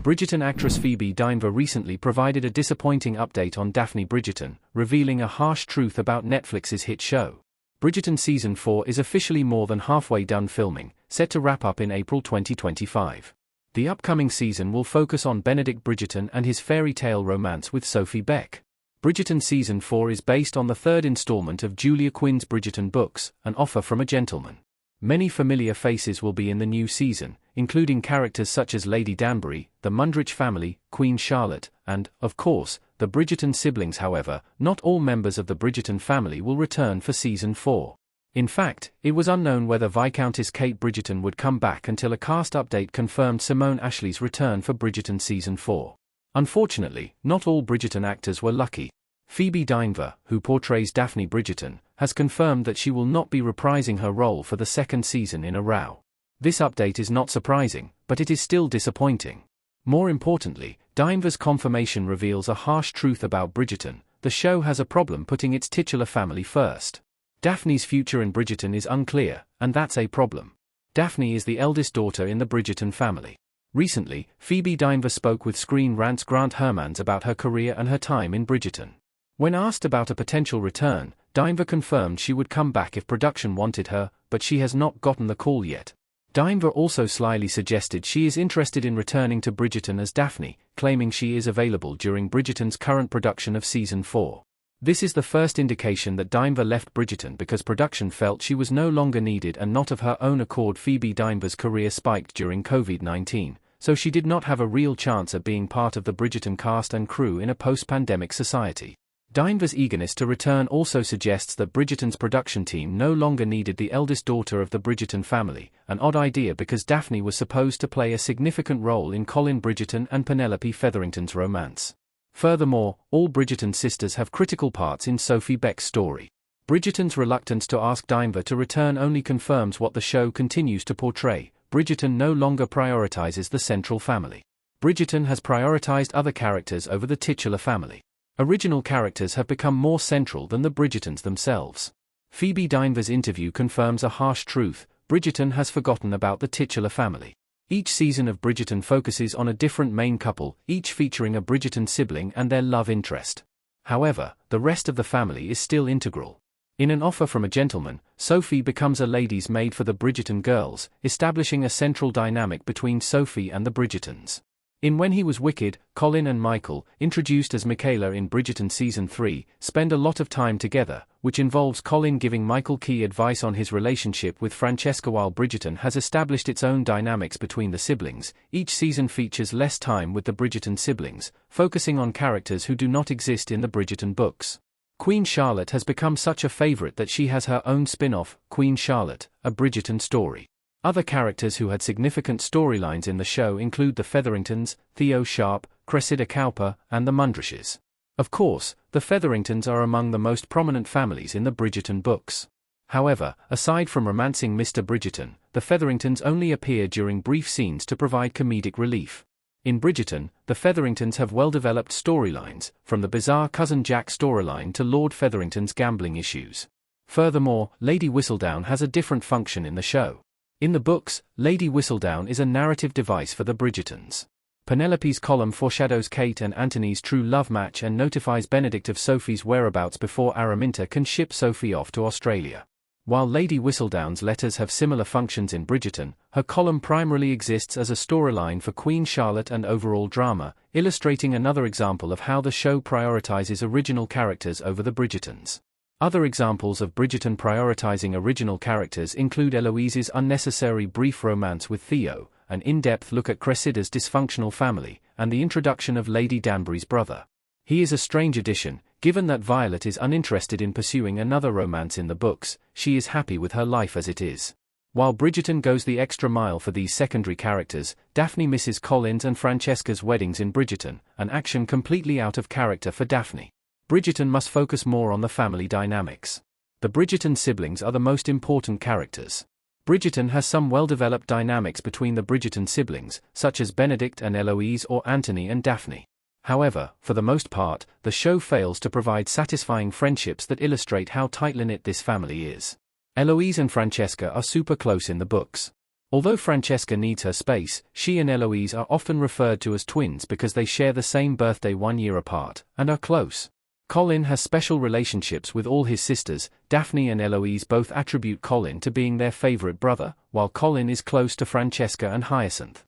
Bridgerton actress Phoebe Dynevor recently provided a disappointing update on Daphne Bridgerton, revealing a harsh truth about Netflix's hit show. Bridgerton Season 4 is officially more than halfway done filming, set to wrap up in April 2025. The upcoming season will focus on Benedict Bridgerton and his fairy tale romance with Sophie Beck. Bridgerton Season 4 is based on the third installment of Julia Quinn's Bridgerton books, An Offer from a Gentleman. Many familiar faces will be in the new season, including characters such as Lady Danbury, the Mundrich family, Queen Charlotte, and, of course, the Bridgerton siblings. However, not all members of the Bridgerton family will return for Season 4. In fact, it was unknown whether Viscountess Kate Bridgerton would come back until a cast update confirmed Simone Ashley's return for Bridgerton Season 4. Unfortunately, not all Bridgerton actors were lucky. Phoebe Dynevor, who portrays Daphne Bridgerton, has confirmed that she will not be reprising her role for the second season in a row. This update is not surprising, but it is still disappointing. More importantly, Dynevor's confirmation reveals a harsh truth about Bridgerton: the show has a problem putting its titular family first. Daphne's future in Bridgerton is unclear, and that's a problem. Daphne is the eldest daughter in the Bridgerton family. Recently, Phoebe Dynevor spoke with Screen Rant's Grant Hermans about her career and her time in Bridgerton. When asked about a potential return, Dynevor confirmed she would come back if production wanted her, but she has not gotten the call yet. Dynevor also slyly suggested she is interested in returning to Bridgerton as Daphne, claiming she is available during Bridgerton's current production of Season 4. This is the first indication that Dynevor left Bridgerton because production felt she was no longer needed and not of her own accord. Phoebe Dynevor's career spiked during COVID-19, so she did not have a real chance at being part of the Bridgerton cast and crew in a post-pandemic society. Dynevor's eagerness to return also suggests that Bridgerton's production team no longer needed the eldest daughter of the Bridgerton family, an odd idea because Daphne was supposed to play a significant role in Colin Bridgerton and Penelope Featherington's romance. Furthermore, all Bridgerton sisters have critical parts in Sophie Beck's story. Bridgerton's reluctance to ask Dynevor to return only confirms what the show continues to portray: Bridgerton no longer prioritizes the central family. Bridgerton has prioritized other characters over the titular family. Original characters have become more central than the Bridgertons themselves. Phoebe Dynevor's interview confirms a harsh truth: Bridgerton has forgotten about the titular family. Each season of Bridgerton focuses on a different main couple, each featuring a Bridgerton sibling and their love interest. However, the rest of the family is still integral. In An Offer from a Gentleman, Sophie becomes a lady's maid for the Bridgerton girls, establishing a central dynamic between Sophie and the Bridgertons. In When He Was Wicked, Colin and Michael, introduced as Michaela in Bridgerton Season 3, spend a lot of time together, which involves Colin giving Michael key advice on his relationship with Francesca. While Bridgerton has established its own dynamics between the siblings, each season features less time with the Bridgerton siblings, focusing on characters who do not exist in the Bridgerton books. Queen Charlotte has become such a favorite that she has her own spin-off, Queen Charlotte, a Bridgerton story. Other characters who had significant storylines in the show include the Featheringtons, Theo Sharp, Cressida Cowper, and the Mundriches. Of course, the Featheringtons are among the most prominent families in the Bridgerton books. However, aside from romancing Mr. Bridgerton, the Featheringtons only appear during brief scenes to provide comedic relief. In Bridgerton, the Featheringtons have well-developed storylines, from the bizarre Cousin Jack storyline to Lord Featherington's gambling issues. Furthermore, Lady Whistledown has a different function in the show. In the books, Lady Whistledown is a narrative device for the Bridgertons. Penelope's column foreshadows Kate and Antony's true love match and notifies Benedict of Sophie's whereabouts before Araminta can ship Sophie off to Australia. While Lady Whistledown's letters have similar functions in Bridgerton, her column primarily exists as a storyline for Queen Charlotte and overall drama, illustrating another example of how the show prioritizes original characters over the Bridgertons. Other examples of Bridgerton prioritizing original characters include Eloise's unnecessary brief romance with Theo, an in-depth look at Cressida's dysfunctional family, and the introduction of Lady Danbury's brother. He is a strange addition, given that Violet is uninterested in pursuing another romance in the books. She is happy with her life as it is. While Bridgerton goes the extra mile for these secondary characters, Daphne misses Colin's and Francesca's weddings in Bridgerton, an action completely out of character for Daphne. Bridgerton must focus more on the family dynamics. The Bridgerton siblings are the most important characters. Bridgerton has some well-developed dynamics between the Bridgerton siblings, such as Benedict and Eloise or Antony and Daphne. However, for the most part, the show fails to provide satisfying friendships that illustrate how tightly knit this family is. Eloise and Francesca are super close in the books. Although Francesca needs her space, she and Eloise are often referred to as twins because they share the same birthday 1 year apart, and are close. Colin has special relationships with all his sisters. Daphne and Eloise both attribute Colin to being their favorite brother, while Colin is close to Francesca and Hyacinth.